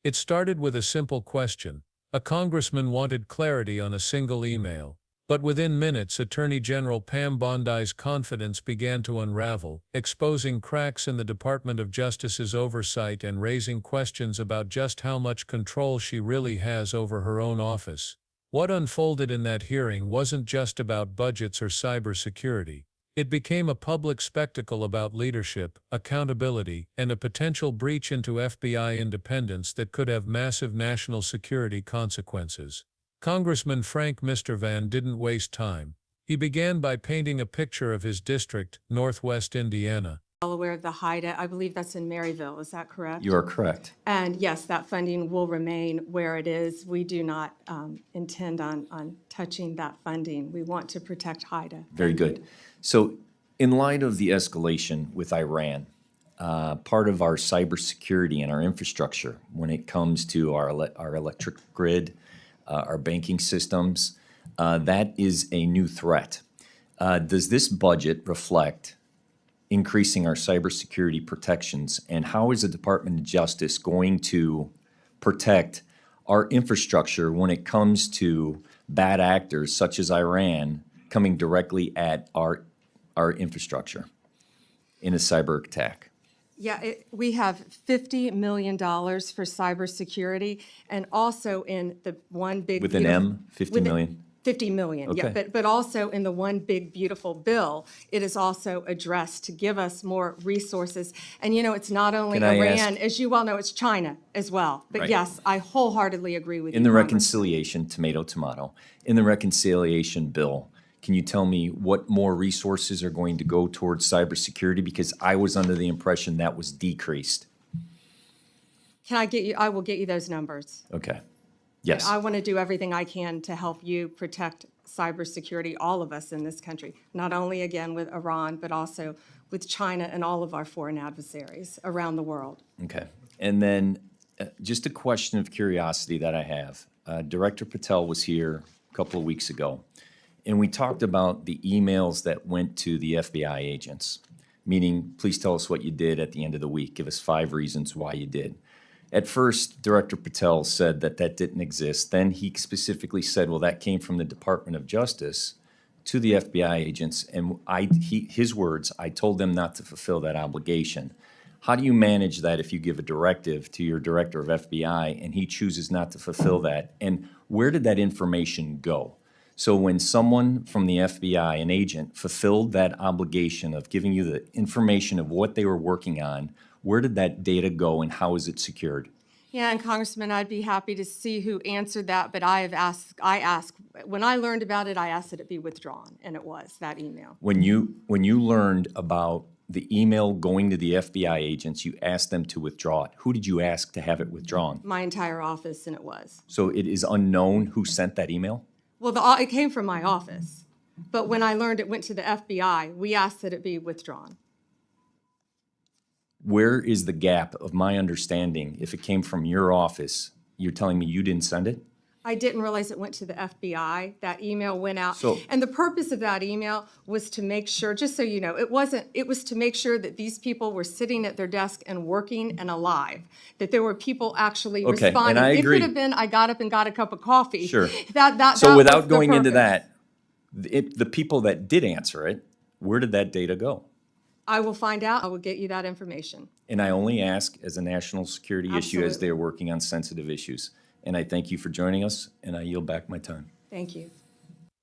It started with a simple question. A congressman wanted clarity on a single email. But within minutes, Attorney General Pam Bondi's confidence began to unravel, exposing cracks in the Department of Justice's oversight and raising questions about just how much control she really has over her own office. What unfolded in that hearing wasn't just about budgets or cybersecurity. It became a public spectacle about leadership, accountability, and a potential breach into FBI independence that could have massive national security consequences. Congressman Frank Mr. Van didn't waste time. He began by painting a picture of his district, Northwest Indiana. Aware of the HIDA, I believe that's in Maryville, is that correct? You are correct. And yes, that funding will remain where it is. We do not intend on touching that funding. We want to protect HIDA. Very good. So in light of the escalation with Iran, part of our cybersecurity and our infrastructure when it comes to our electric grid, our banking systems, that is a new threat. Does this budget reflect increasing our cybersecurity protections, and how is the Department of Justice going to protect our infrastructure when it comes to bad actors such as Iran coming directly at our infrastructure in a cyber attack? Yeah, we have $50 million for cybersecurity, and also in the one big With an M, 50 million? 50 million, yeah, Okay. but also in the one big beautiful bill, it is also addressed to give us more resources. And you know, it's not only Can I Iran, ask- as you well know, it's China as well. But Right. yes, I wholeheartedly agree with you. In the Congress. reconciliation, tomato, tomato, in the reconciliation bill, can you tell me what more resources are going to go towards cybersecurity? Because I was under the impression that was decreased. Can I get you? I will get you those numbers. Okay. Yes. I want to do everything I can to help you protect cybersecurity, all of us in this country, not only again with Iran, but also with China and all of our foreign adversaries around the world. Okay. And then just a question of curiosity that I have. Director Patel was here a couple of weeks ago, and we talked about the emails that went to the FBI agents, meaning, please tell us what you did at the end of the week. Give us 5 reasons why you did. At first, Director Patel said that that didn't exist. Then he specifically said, well, that came from the Department of Justice to the FBI agents. And his words, I told them not to fulfill that obligation. How do you manage that if you give a directive to your director of FBI and he chooses not to fulfill that? And where did that information go? So when someone from the FBI, an agent, fulfilled that obligation of giving you the information of what they were working on, where did that data go and how is it secured? Yeah, and Congressman, I'd be happy to see who answered that, but I asked, when I learned about it, I asked that it be withdrawn, and it was, that email. When you learned about the email going to the FBI agents, you asked them to withdraw it. Who did you ask to have it withdrawn? My entire office, and it was. So it is unknown who sent that email? Well, it came from my office, but when I learned it went to the FBI, we asked that it be withdrawn. Where is the gap of my understanding? If it came from your office, you're telling me you didn't send it? I didn't realize it went to the FBI. That email went out. So- And the purpose of that email was to make sure, just so you know, it was to make sure that these people were sitting at their desk and working and alive, that there were people actually Okay, and responding. I agree. It could have been, I got up and got a cup of coffee. Sure. That So was without the going into purpose. that, the people that did answer it, where did that data go? I will find out. I will get you that information. And I only ask as a national security issue as Absolutely. they are working on sensitive issues. And I thank you for joining us, and I yield back my time. Thank you.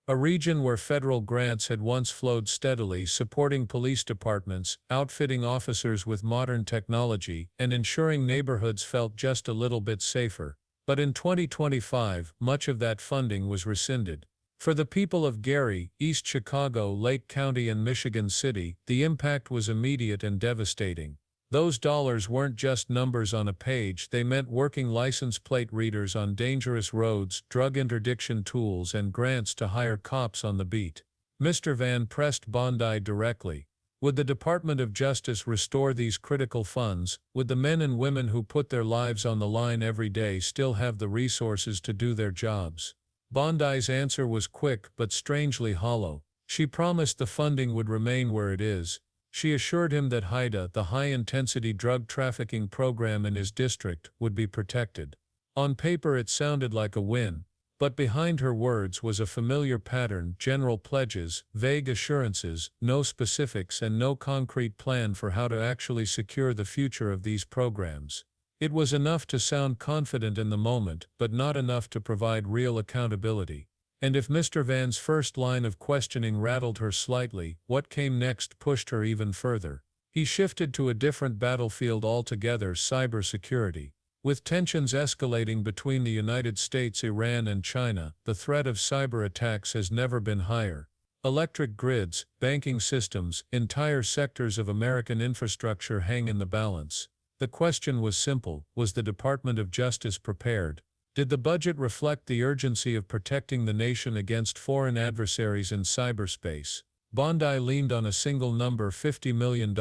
A region where federal grants had once flowed steadily, supporting police departments, outfitting officers with modern technology, and ensuring neighborhoods felt just a little bit safer. But in 2025, much of that funding was rescinded. For the people of Gary, East Chicago, Lake County, and Michigan City, the impact was immediate and devastating. Those dollars weren't just numbers on a page, they meant working license plate readers on dangerous roads, drug interdiction tools, and grants to hire cops on the beat. Mr. Van pressed Bondi directly. Would the Department of Justice restore these critical funds? Would the men and women who put their lives on the line every day still have the resources to do their jobs? Bondi's answer was quick but strangely hollow. She promised the funding would remain where it is. She assured him that HIDA, the high-intensity drug trafficking program in his district, would be protected. On paper it sounded like a win, but behind her words was a familiar pattern: general pledges, vague assurances, no specifics, and no concrete plan for how to actually secure the future of these programs. It was enough to sound confident in the moment, but not enough to provide real accountability. And if Mr. Van's first line of questioning rattled her slightly, what came next pushed her even further. He shifted to a different battlefield altogether: cybersecurity. With tensions escalating between the United States, Iran, and China, the threat of cyber attacks has never been higher. Electric grids, banking systems, entire sectors of American infrastructure hang in the balance. The question was simple: was the Department of Justice prepared? Did the budget reflect the urgency of protecting the nation against foreign adversaries in cyberspace? Bondi leaned on a single number: $50 million.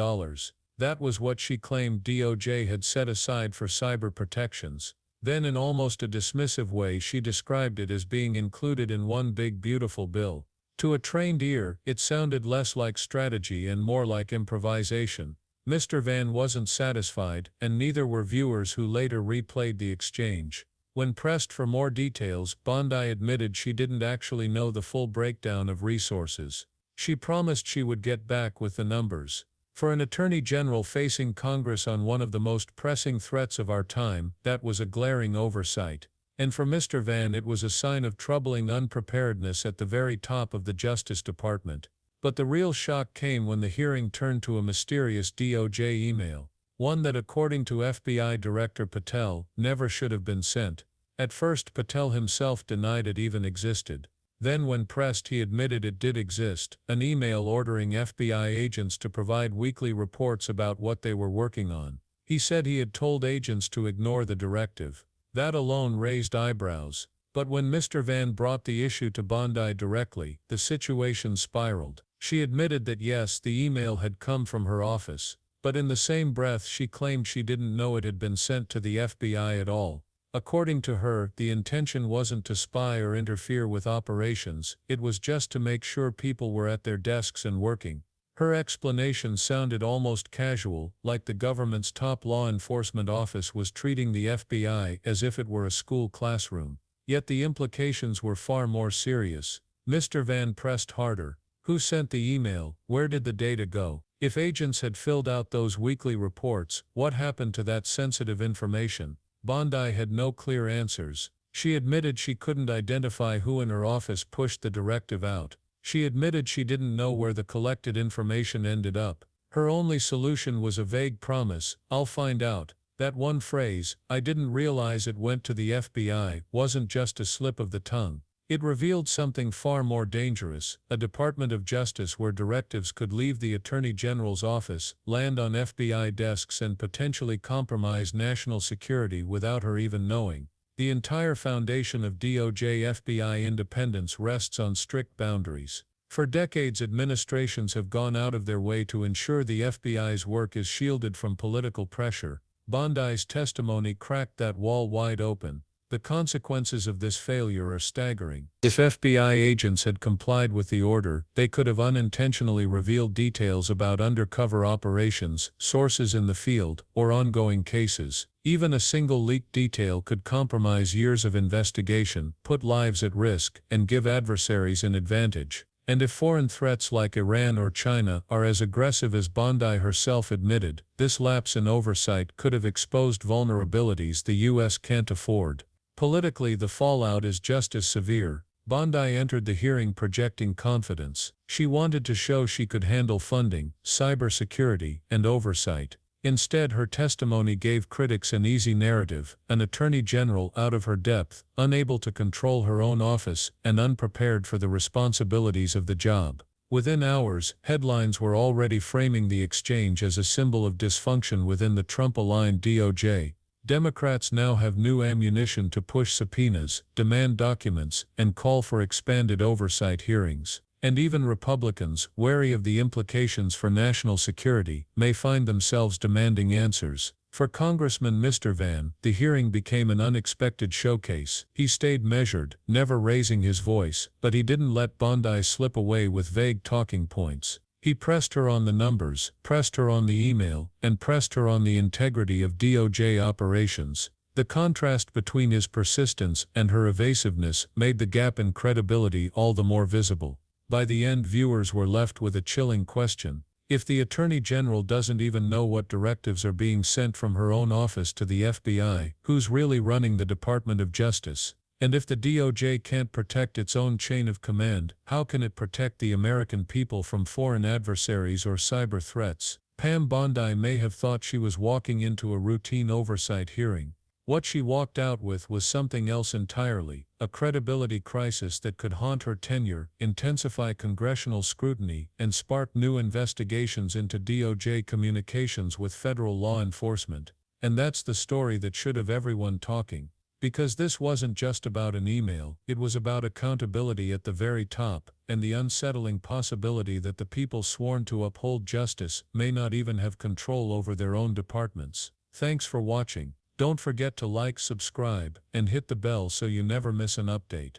That was what she claimed DOJ had set aside for cyber protections. Then, in almost a dismissive way, she described it as being included in one big beautiful bill. To a trained ear, it sounded less like strategy and more like improvisation. Mr. Van wasn't satisfied, and neither were viewers who later replayed the exchange. When pressed for more details, Bondi admitted she didn't actually know the full breakdown of resources. She promised she would get back with the numbers. For an attorney general facing Congress on one of the most pressing threats of our time, that was a glaring oversight. And for Mr. Van, it was a sign of troubling unpreparedness at the very top of the Justice Department. But the real shock came when the hearing turned to a mysterious DOJ email, one that, according to FBI Director Patel, never should have been sent. At first, Patel himself denied it even existed. Then, when pressed, he admitted it did exist: an email ordering FBI agents to provide weekly reports about what they were working on. He said he had told agents to ignore the directive. That alone raised eyebrows. But when Mr. Van brought the issue to Bondi directly, the situation spiraled. She admitted that yes, the email had come from her office, but in the same breath she claimed she didn't know it had been sent to the FBI at all. According to her, the intention wasn't to spy or interfere with operations, it was just to make sure people were at their desks and working. Her explanation sounded almost casual, like the government's top law enforcement office was treating the FBI as if it were a school classroom. Yet the implications were far more serious. Mr. Van pressed harder. Who sent the email? Where did the data go? If agents had filled out those weekly reports, what happened to that sensitive information? Bondi had no clear answers. She admitted she couldn't identify who in her office pushed the directive out. She admitted she didn't know where the collected information ended up. Her only solution was a vague promise: "I'll find out." That one phrase, "I didn't realize it went to the FBI," wasn't just a slip of the tongue. It revealed something far more dangerous: a Department of Justice where directives could leave the Attorney General's office, land on FBI desks, and potentially compromise national security without her even knowing. The entire foundation of DOJ-FBI independence rests on strict boundaries. For decades, administrations have gone out of their way to ensure the FBI's work is shielded from political pressure. Bondi's testimony cracked that wall wide open. The consequences of this failure are staggering. If FBI agents had complied with the order, they could have unintentionally revealed details about undercover operations, sources in the field, or ongoing cases. Even a single leaked detail could compromise years of investigation, put lives at risk, and give adversaries an advantage. And if foreign threats like Iran or China are as aggressive as Bondi herself admitted, this lapse in oversight could have exposed vulnerabilities the U.S. can't afford. Politically, the fallout is just as severe. Bondi entered the hearing projecting confidence. She wanted to show she could handle funding, cybersecurity, and oversight. Instead, her testimony gave critics an easy narrative: an attorney general out of her depth, unable to control her own office, and unprepared for the responsibilities of the job. Within hours, headlines were already framing the exchange as a symbol of dysfunction within the Trump-aligned DOJ. Democrats now have new ammunition to push subpoenas, demand documents, and call for expanded oversight hearings. And even Republicans, wary of the implications for national security, may find themselves demanding answers. For Congressman Mr. Van, the hearing became an unexpected showcase. He stayed measured, never raising his voice, but he didn't let Bondi slip away with vague talking points. He pressed her on the numbers, pressed her on the email, and pressed her on the integrity of DOJ operations. The contrast between his persistence and her evasiveness made the gap in credibility all the more visible. By the end, viewers were left with a chilling question. If the Attorney General doesn't even know what directives are being sent from her own office to the FBI, who's really running the Department of Justice? And if the DOJ can't protect its own chain of command, how can it protect the American people from foreign adversaries or cyber threats? Pam Bondi may have thought she was walking into a routine oversight hearing. What she walked out with was something else entirely, a credibility crisis that could haunt her tenure, intensify congressional scrutiny, and spark new investigations into DOJ communications with federal law enforcement. And that's the story that should have everyone talking. Because this wasn't just about an email, it was about accountability at the very top, and the unsettling possibility that the people sworn to uphold justice may not even have control over their own departments. Thanks for watching. Don't forget to like, subscribe, and hit the bell so you never miss an update.